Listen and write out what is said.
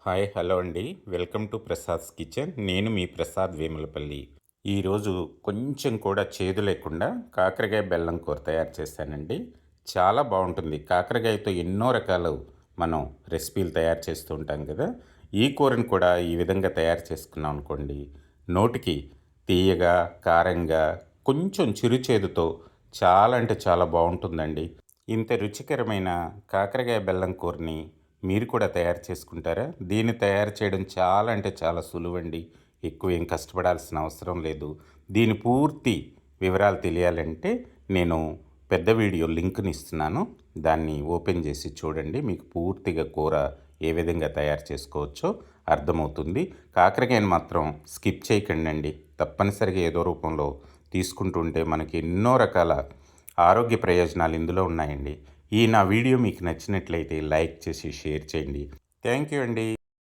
Hello అండి. Welcome to Prasad's kitchen. నేను మీ ప్రసాద్ వేములపల్లి. ఈరోజు కొంచెం కూడా చేదు లేకుండా కాకరకాయ బెల్లం కూర తయారు చేశానండి. చాలా బాగుంటుంది. కాకరకాయతో ఎన్నో రకాలు మనం రెసిపీలు తయారు చేస్తూ ఉంటాం కదా! ఈ కూరను కూడా ఈ విధంగా తయారు చేసుకున్నాం అనుకోండి, నోటికి తీయగా, కారంగా, కొంచెం చిరుచేదుతో చాలా అంటే చాలా బాగుంటుందండి. ఇంత రుచికరమైన కాకరకాయ బెల్లం కూరని మీరు కూడా తయారు చేసుకుంటారా? దీన్ని తయారు చేయడం చాలా అంటే చాలా సులువండి. ఎక్కువ ఏం కష్టపడాల్సిన అవసరం లేదు. దీని పూర్తి వివరాలు తెలియాలంటే నేను పెద్ద వీడియో లింక్‌ని ఇస్తున్నాను. దాన్ని ఓపెన్ చేసి చూడండి. మీకు పూర్తిగా కూర ఏ విధంగా తయారు చేసుకోవచ్చో అర్థమవుతుంది. కాకరకాయని మాత్రం స్కిప్ చేయకండండి. తప్పనిసరిగా ఏదో రూపంలో తీసుకుంటుంటే మనకి ఎన్నో రకాల ఆరోగ్య ప్రయోజనాలు ఇందులో ఉన్నాయండి. ఈ నా వీడియో మీకు నచ్చినట్లయితే లైక్ చేసి షేర్ చేయండి. థ్యాంక్ యూ అండి.